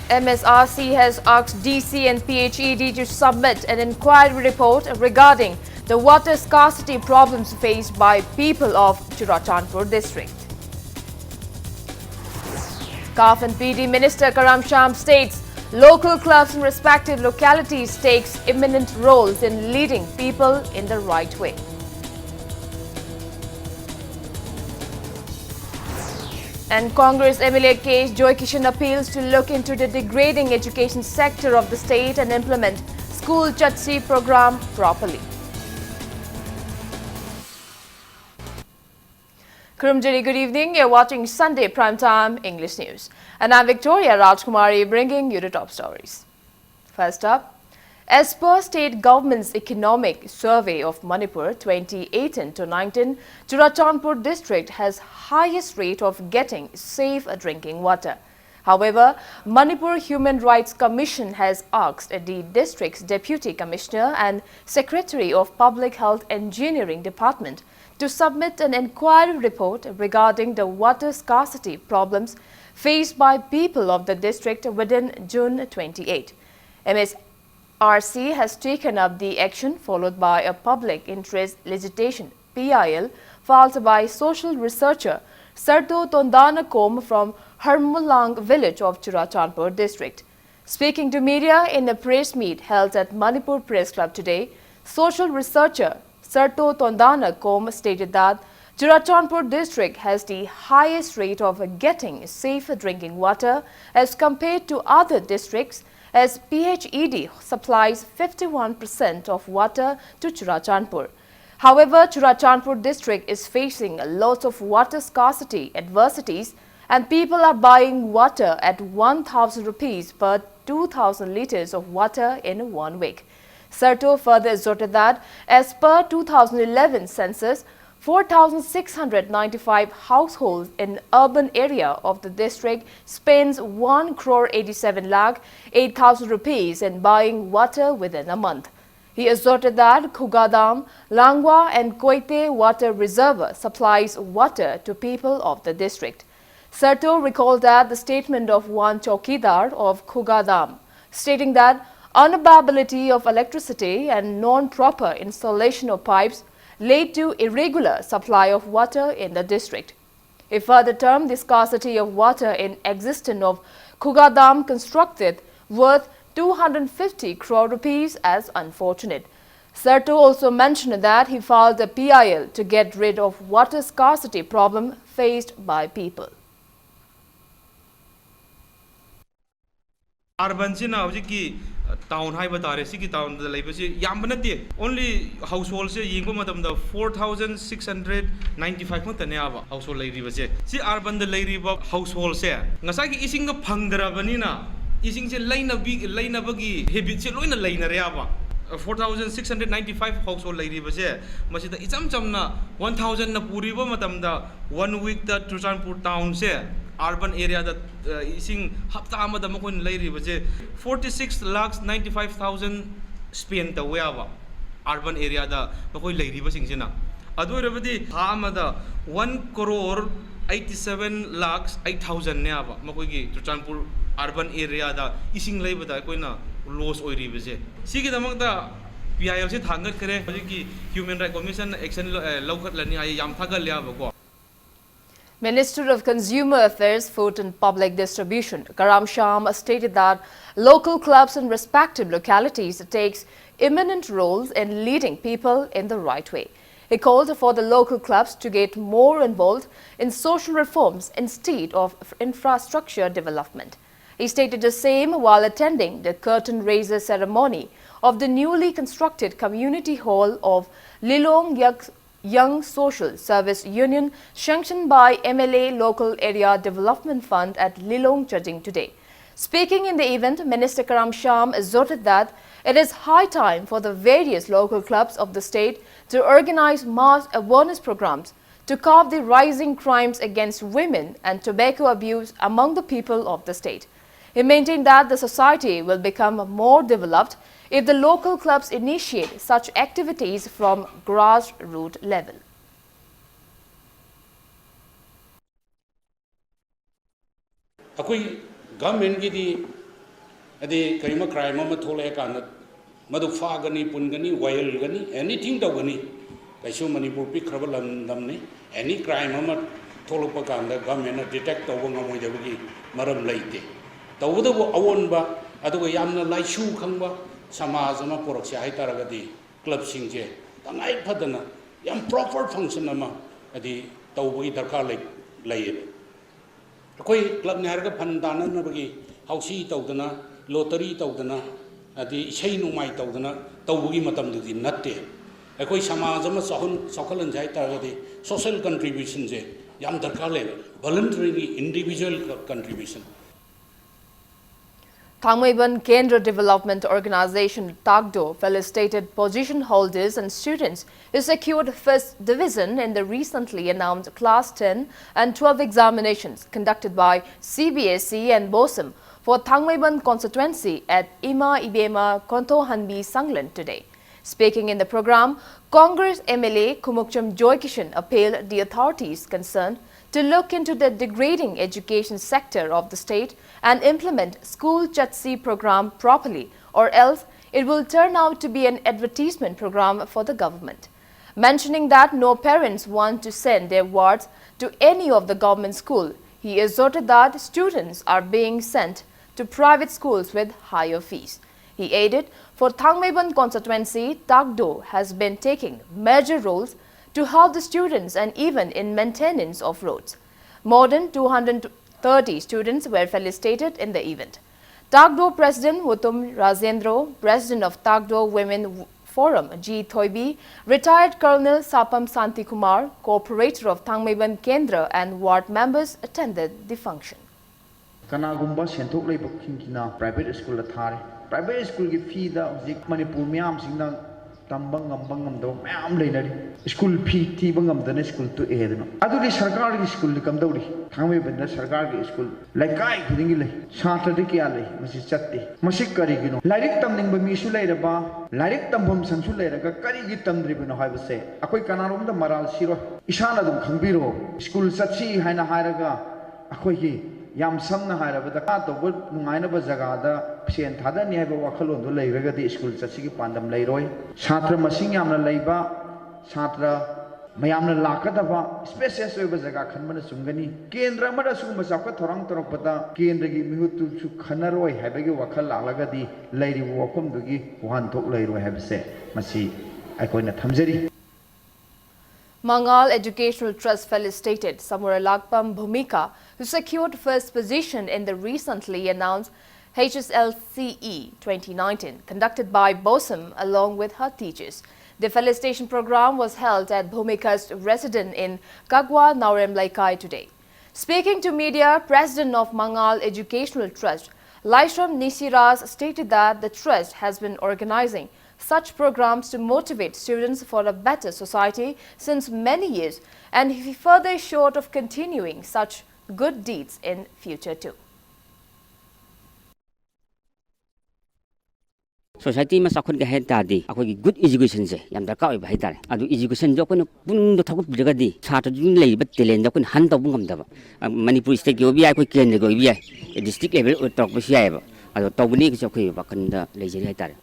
MSRC has asked DC and PHED to submit an inquiry report regarding the water scarcity problems faced by people of Churachandpur district. CAF and PD Minister Karam Sham states local clubs in respective localities takes eminent roles in leading people in the right way. And Congress MLA case, Joy Kishan appeals to look into the degrading education sector of the state and implement school Chatsi program properly. Kurumjari, good evening. You're watching Sunday Primetime English News. And I'm Victoria Rajkumari bringing you the top stories. First up, as per state government's economic survey of Manipur 2018-19, Churachandpur district has highest rate of getting safe drinking water. However, Manipur Human Rights Commission has asked the district's Deputy Commissioner and Secretary of Public Health Engineering Department to submit an inquiry report regarding the water scarcity problems faced by people of the district within June 28. MSRC has taken up the action followed by a public interest litigation (PIL) filed by social researcher Sarto Tondanakom from Harmulang village of Churachandpur district. Speaking to media in a press meet held at Manipur Press Club today, social researcher Sarto Tondanakom stated that Churachandpur district has the highest rate of getting safe drinking water as compared to other districts, as PHED supplies 51% of water to Churachandpur. However, Churachandpur district is facing lots of water scarcity adversities and people are buying water at 1,000 rupees per 2,000 litres of water in 1 week. Sarto further asserted that as per 2011 census, 4,695 households in urban area of the district spends 1 crore 87 lakh 8,000 rupees in buying water within a month. He asserted that Khugadam, Langwa and Koite water reservoir supplies water to people of the district. Sarto recalled that the statement of one Chowkidar of Khugadam, stating that unavailability of electricity and non-proper installation of pipes led to irregular supply of water in the district. He further termed the scarcity of water in existence of Khugadam constructed worth 250 crore rupees as unfortunate. Sarto also mentioned that he filed a PIL to get rid of water scarcity problem faced by people. Urban town high batare siki town the labor yambanate only households yingo madam the 4,695 mataneava household lady was si urban the lady household se ngasaki ising phangdrabanina ising se laina bagi habit se loina laina reava 4,695 household lady was masida icham chamna 1,000 na puriba matam da 1 week the Churachandpur town se urban area that ising hapta amada makon lairi baje 46 lakhs 95,000 spend the weava urban area da makoi lairi basing sina adu rabadi ha amada 1 crore 87 lakhs 8,000 ne aba makoi gi Churachandpur urban area da ising laibada koina loss oiri baje sigi damak da PIL se thangat kare ki human right commission action lawkhat lani ai yam thagal liaba ko. Minister of Consumer Affairs, Food and Public Distribution, Karam Sham, stated that local clubs in respective localities takes eminent roles in leading people in the right way. He called for the local clubs to get more involved in social reforms instead of infrastructure development. He stated the same while attending the curtain raiser ceremony of the newly constructed community hall of Lilong Young Social Service Union sanctioned by MLA Local Area Development Fund at Lilong Chajing today. Speaking in the event, Minister Karam Sham asserted that it is high time for the various local clubs of the state to organize mass awareness programs to curb the rising crimes against women and tobacco abuse among the people of the state. He maintained that the society will become more developed if the local clubs initiate such activities from grassroots level. Government adi karima crime ma thole kan madu fa gani pun gani wild gani anything to gani kaisu Manipur pi khrabal lam ni any crime ma tholo pa kan da government detect to ngam de gi maram leite tawda bo awon ba adu yamna lai shu khangba samaj ma porok se hai taragadi club sing je tangai phadana yam proper function ama adi tawbi darkar lai koi club ne harga phan danan na bagi hausi tawdana lottery tawdana adi sei numai tawdana tawbi matam du din natte koi samaj ma sokhalan jai taragadi social contribution je yam darkar le voluntary individual contribution. Thangmaiban Kendra Development Organization Tagdo felicitated position holders and students who secured first division in the recently announced Class 10 and 12 examinations conducted by CBSE and BOSUM for Thangmaiban constituency at Ima Ibema Konto Hanbi Sanglan today. Speaking in the program, Congress MLA Kumukcham Joykishan appealed the authorities concerned to look into the degrading education sector of the state and implement school Chatsi program properly, or else it will turn out to be an advertisement program for the government. Mentioning that no parents want to send their wards to any of the government school, he asserted that students are being sent to private schools with higher fees. He added, for Thangmaiban constituency, Tagdo has been taking major roles to help the students and even in maintenance of roads. More than 230 students were felicitated in the event. Tagdo President Wutum Rajendro, President of Tagdo Women Forum G. Thoibi, retired Colonel Sapam Santi Kumar, co-operator of Thangmaiban Kendra and ward members attended the function. Kanagumba senthok lei bakhingi private school athare private school ki fee da hojik Manipur myam singna tamba ngam do myam leinari school fee ti bangam dana school to edna aduli sarkar ki school ni kam dawri thangmai banda sarkar ki school laikai khidingi lei satra de kya lei masi chatte masik kari gino lairik tamning ba mi su leiraba lairik tambam sansu leiraga kari gi tamdri bino haibase akoi kanarom da maral siro isana dum khangbiro school satsi haina hairaga akoi ki yam samna hairabada ka to bul nungaina ba jaga da psen thada ni haiba wakhalon do leiragadi school chasigi pandam leiroi chhatra masing yamna leiba chhatra mayamna lakadaba spacious oiba jaga khanbana sungani kendra mada sugma chakka thorang torokpada kendra gi mihutu chu khanaroi haibagi wakhal lagadi leiri wakom dugi wan thok leiroi haibase masi aikoina thamjari. Mangal Educational Trust felicitated Samura Lakpam Bhumika, who secured first position in the recently announced HSLCE 2019, conducted by BOSUM along with her teachers. The felicitation program was held at Bhumika's residence in Kagwa, Naurem Laikai today. Speaking to media, President of Mangal Educational Trust, Laishram Nisiras, stated that the trust has been organizing such programs to motivate students for a better society since many years, and he further assured of continuing such good deeds in future too. Society ma sakhun ga head tadi akoi good education je yam darka oi bhai tare adu education jo kun pun do thakup jagadi chhatra jun lei ba talent jo kun han taw ngam da Manipur state go bi ai koi ken go bi ai district level tok ba sia ba adu tawni ki chokoi ba kan da lei jeri hai tare.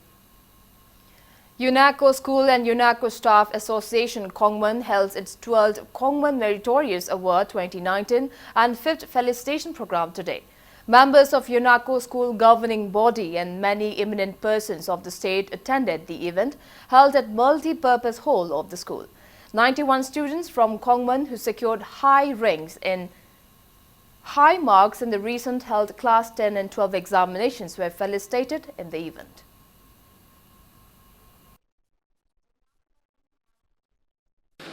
UNESCO School and UNESCO Staff Association Kongman held its 12th Kongman Meritorious Award 2019 and 5th felicitation program today. Members of UNESCO School governing body and many eminent persons of the state attended the event held at multi-purpose hall of the school. 91 students from Kongman who secured high marks in the recent held Class 10 and 12 examinations were felicitated in the event.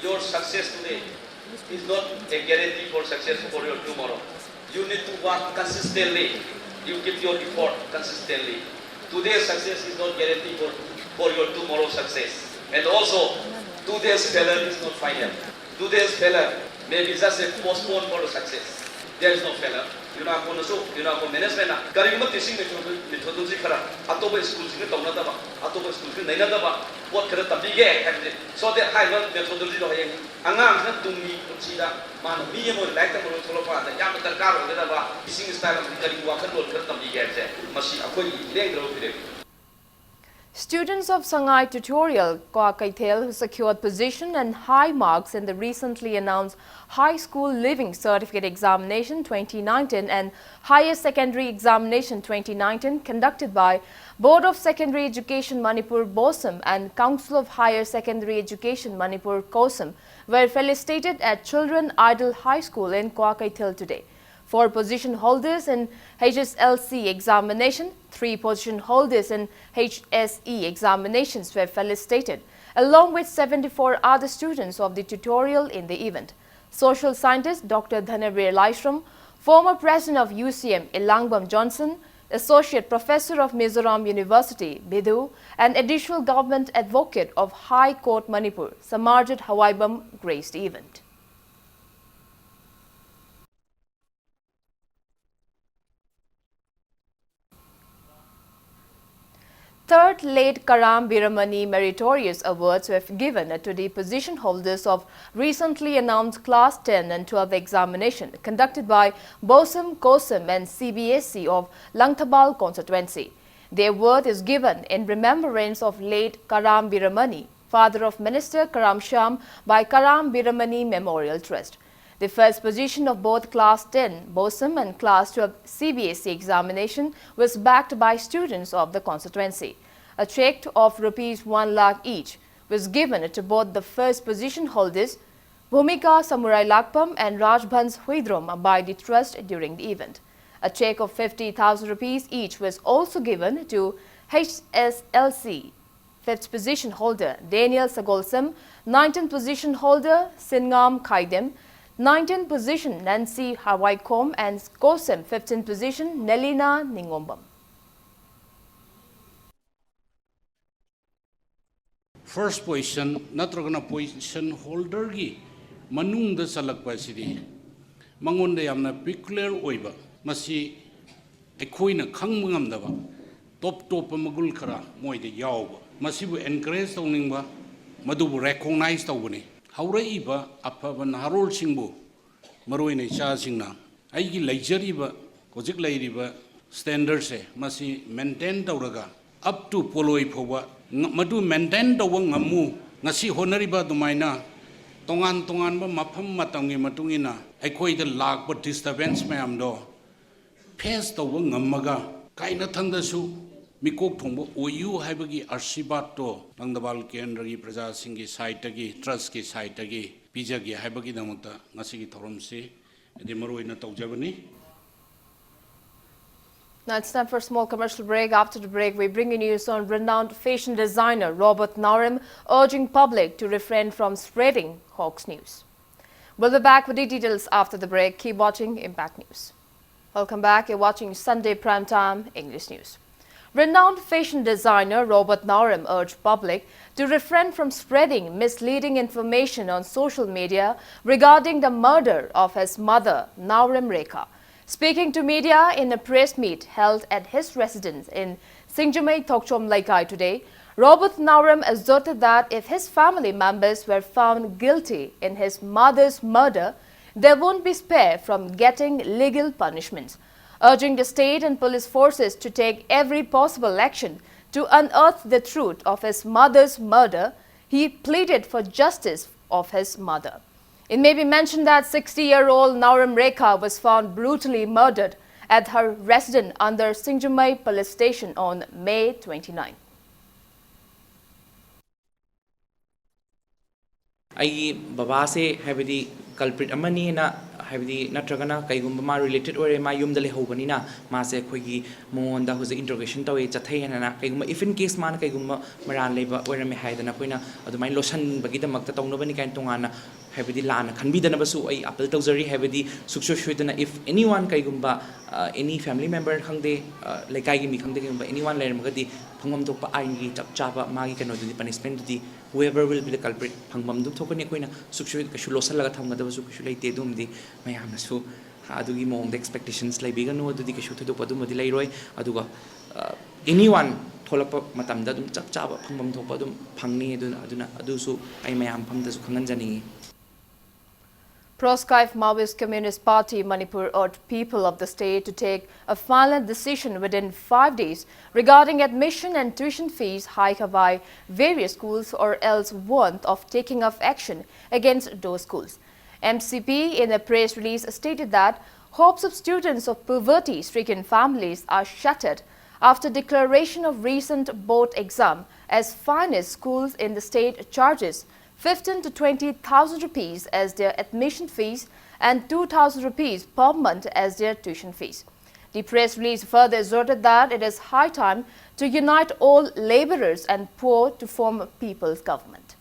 Your success today is not a guarantee for success for your tomorrow. You need to work consistently. You keep your effort consistently. Today's success is not guarantee for your tomorrow's success. And also, today's failure is not final. Today's failure may be just a postpone for success. there is no failure. You know, management, Karima teaching methodology, Atoba schools in the Tonataba, Atoba schools in Nainadaba, what can it be? So that high methodology, Angam, to me, Chida, Man, Mimo, like the Tolopa, the Yamata Garo, the teaching style of the Kariwaka, Masi, Akoi, Students of Sangai Tutorial Kwakaithel who secured position and high marks in the recently announced High School Living Certificate Examination 2019 and Higher Secondary Examination 2019 conducted by Board of Secondary Education Manipur BOSAM and Council of Higher Secondary Education Manipur COSAM were felicitated at Children Idol High School in Kwakaithel today. 4 position holders in HSLC examination, 3 position holders in HSE examinations were felicitated, along with 74 other students of the tutorial in the event. Social scientist Dr. Dhanavir Laishram, former president of UCM Ilangbam Johnson, associate professor of Mizoram University Bidu, and additional government advocate of High Court Manipur Samarjit Hawaibam graced the event. Third late Karam Biramani Meritorious Awards were given to the position holders of recently announced Class 10 and 12 examination conducted by BOSAM, COSAM and CBSE of Langthabal constituency. The award is given in remembrance of late Karam Biramani, father of Minister Karam Sham, by Karam Biramani Memorial Trust. The first position of both Class 10 BOSAM and Class 12 CBSE examination was backed by students of the constituency. A cheque of ₹1 lakh each was given to both the first position holders, Bhumika Samurai Lakpam and Rajbhans Huidrom, by the trust during the event. A cheque of ₹50,000 each was also given to HSLC 5th position holder Daniel Sagolsam, 19th position holder Singam Kaidem, 19th position Nancy Hawaikom and COSAM 15th position Nelina Ningombam. First position, natragana position holder gi manung da salakpa sidi mangon da yamna peculiar oiba masi ekhoina khangba ngamdaba top magul khara moi da yawba masi bu encourage tawningba madubu recognize tawbani hauraiba afaba naharol singbu maroina cha singna aigi leijariba hojik leiriba standard se masi maintain tawraga up to poloi phoba madu maintain tawba ngamu ngasi honariba dumaina tongan ba mafam matangi matungina aikhoida lakpa disturbance mayam do face tawba ngamaga kaina thangdasu mikok thongba oyu haibagi arsibat to Langdabal Kendra gi praja singi site gi trust gi site gi pijagi haibagi damata ngasi gi thoromsi edi maroina tawjabani. Now it's time for a small commercial break. After the break, we bring you news on renowned fashion designer Robert Naurim urging public to refrain from spreading hoax news. We'll be back with the details after the break. Keep watching Impact News. Welcome back. You're watching Sunday Primetime English News. Renowned fashion designer Robert Naurim urged public to refrain from spreading misleading information on social media regarding the murder of his mother, Naurim Rekha. Speaking to media in a press meet held at his residence in Singjamay Tokchom Laikai today, Robert Naurim asserted that if his family members were found guilty in his mother's murder, they won't be spared from getting legal punishments. Urging the state and police forces to take every possible action to unearth the truth of his mother's murder, he pleaded for justice of his mother. It may be mentioned that 60-year-old Naurim Rekha was found brutally murdered at her residence under Singjamay police station on May 29. I baba se habidi culprit amani na habidi natragana kaigumba ma related ore ma yumda le hobani na ma se khogi monda hoze interrogation tawe chathai na kaigumba if in case man kaigumba maran leba ore me haidana koina adumai losan bagi damakta tawnobani kain tongana habidi lana khanbidana basu ai appeal tawjari habidi suksho shoidana if anyone kaigumba any family member khangde lekai gi mi khangde kaigumba anyone lermagadi phangam tokpa ain gi chap chapa magi kano di punishment di whoever will be the culprit phangam dum thokani koina suksho kashu losan laga thamga da basu kashu leite dum di mayam su ꯑꯗꯨꯒꯤ ꯃꯑꯣꯡꯗ ꯑꯦꯛꯁꯄꯦꯛꯇꯦꯁꯟꯁ ꯂꯩꯕꯤꯒꯅꯨ ꯑꯗꯨꯗꯤ ꯀꯩꯁꯨ ꯊꯣꯏꯗꯣꯛꯄ ꯑꯗꯨꯝꯕꯗꯤ ꯂꯩꯔꯣꯏ ꯑꯗꯨꯒ anyone ꯊꯣꯛꯂꯛꯄ ꯃꯇꯝꯗ ꯑꯗꯨꯝ ꯆꯞ ꯆꯥꯕ ꯐꯪꯐꯝ ꯊꯣꯛꯄ ꯑꯗꯨꯝ ꯐꯪꯅꯤ ꯑꯗꯨꯅ ꯑꯗꯨꯁꯨ ꯑꯩ ꯃꯌꯥꯝ ꯃꯐꯝꯗꯁꯨ ꯈꯪꯍꯟꯖꯅꯤꯡꯉꯤ. Proscribed Maoist Communist Party Manipur urged people of the state to take a final decision within 5 days regarding admission and tuition fees hike by various schools or else warned of taking of action against those schools. MCP in a press release stated that hopes of students of poverty-stricken families are shattered after declaration of recent board exam as finest schools in the state charges 15 to 20,000 rupees as their admission fees and 2,000 rupees per month as their tuition fees. The press release further asserted that it is high time to unite all laborers and poor to form a people's government.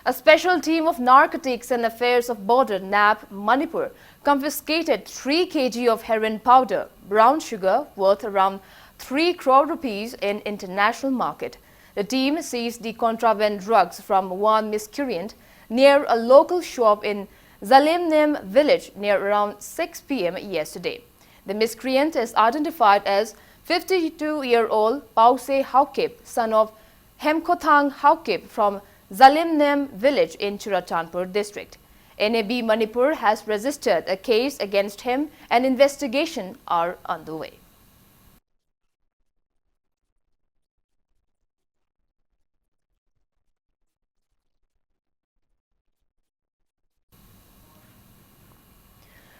A special team of Narcotics and Affairs of Border NAB Manipur confiscated 3 kg of heroin powder, brown sugar worth around 3 crore rupees in international market. The team seized the contraband drugs from one miscreant near a local shop in Zalimnem village near around 6 p.m. yesterday. The miscreant is identified as 52-year-old Pause Haukip, son of Hemkothang Haukip from Zalimnem village in Churachandpur district. NAB Manipur has registered a case against him and investigations are underway.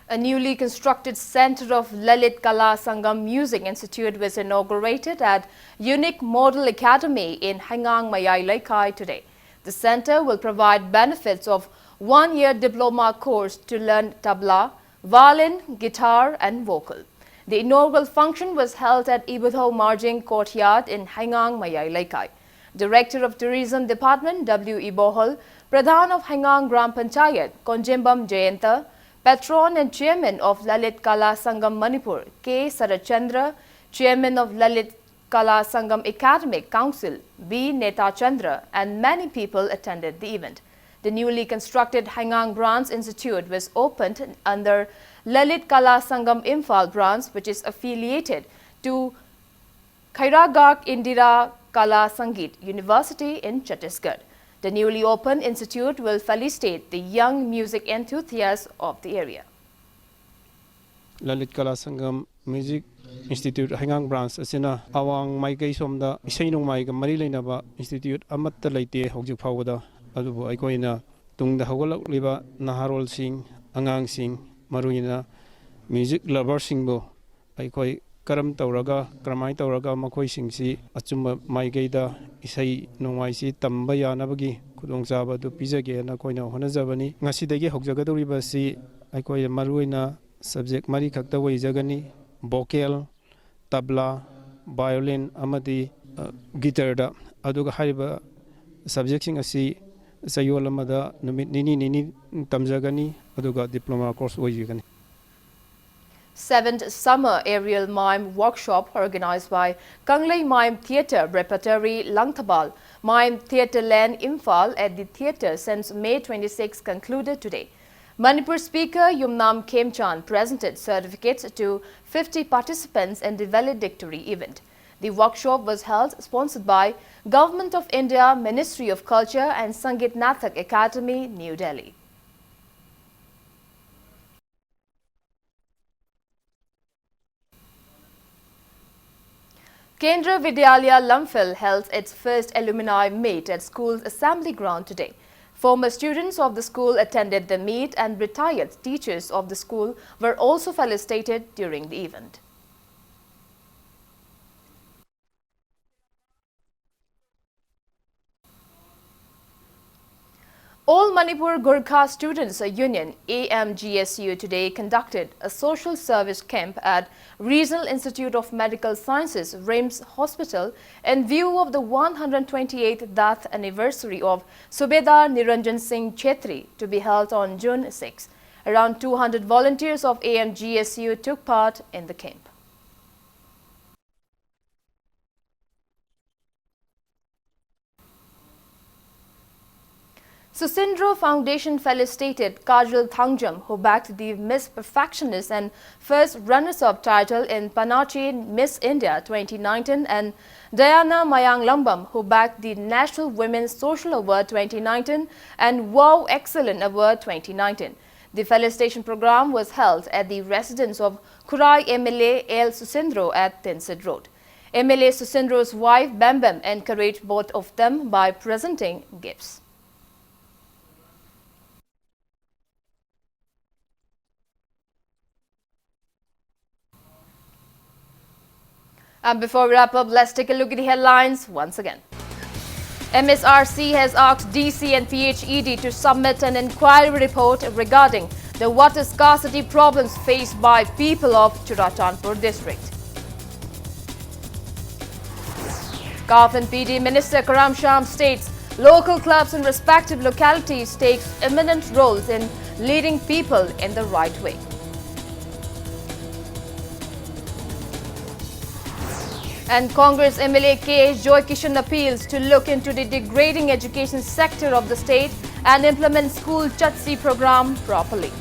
A newly constructed center of Lalit Kala Sangam Music Institute was inaugurated at Unique Model Academy in Hangang Mayai Laikai today. The center will provide benefits of 1-year diploma course to learn tabla, violin, guitar and vocal. The inaugural function was held at Ibutho Marjing Courtyard in Hangang Mayai Laikai. Director of Tourism Department W. Ibohol, Pradhan of Hangang Gram Panchayat, Konjimbam Jayanta, Patron and Chairman of Lalit Kala Sangam Manipur, K. Sarachandra, Chairman of Lalit Kala Sangam Academic Council, B. Neta Chandra, and many people attended the event. The newly constructed Hangang Branch Institute was opened under Lalit Kala Sangam Imphal branch, which is affiliated to Khairagak Indira Kala Sangeet University in Chhattisgarh. The newly opened institute will felicitate the young music enthusiasts of the area. Lalit Kala Sangam Music Institute Hangang Branch asina awang maikai somda isai nongmai ga mari leinaba institute amatta leite hojik phawada adubu aikoina tungda hogolakliba naharol sing angang sing maruina music lovers singbo aikoi karam tauraga kramai tauraga makoi singsi achumba maigaida isai nongmai si tamba yanabagi khudongchaba du pijage na koina honajabani ngasidagi hogjagadoriba si aikoi maruina subject mari khakta waijagani vocal tabla violin amadi guitar da aduga hariba subject sing asi sayol amada numit nini tamjagani aduga diploma course oijigani. 7th Summer Aerial Mime Workshop organized by Kanglei Mime Theatre Repertory Langthabal Mime Theatre Land Imphal at the theatre since May 26 concluded today. Manipur Speaker Yumnam Khemchan presented certificates to 50 participants in the valedictory event. The workshop was held sponsored by Government of India, Ministry of Culture and Sangeet Natak Academy, New Delhi. Kendra Vidyalaya Lamphil held its first alumni meet at school's assembly ground today. Former students of the school attended the meet and retired teachers of the school were also felicitated during the event. All Manipur Gurkha Students Union AMGSU today conducted a social service camp at Regional Institute of Medical Sciences RIMS Hospital in view of the 128th death anniversary of Subedar Niranjan Singh Chetri to be held on June 6. Around 200 volunteers of AMGSU took part in the camp. Susindro Foundation felicitated Kajal Thangjam, who backed the Miss Perfectionist and first runners-up title in Panache Miss India 2019, and Diana Mayang Lambam, who backed the National Women's Social Award 2019 and Wow Excellent Award 2019. The felicitation program was held at the residence of Kurai MLA El Susindro at Tinsid Road. MLA Susindro's wife Bambam encouraged both of them by presenting gifts. And before we wrap up, let's take a look at the headlines once again. MSRC has asked DC and PHED to submit an inquiry report regarding the water scarcity problems faced by people of Churachandpur district. CAF and PD Minister Karam Sham states local clubs in respective localities take eminent roles in leading people in the right way. And Congress MLA K. Joy Kishan appeals to look into the degrading education sector of the state and implement school Chatsi program properly.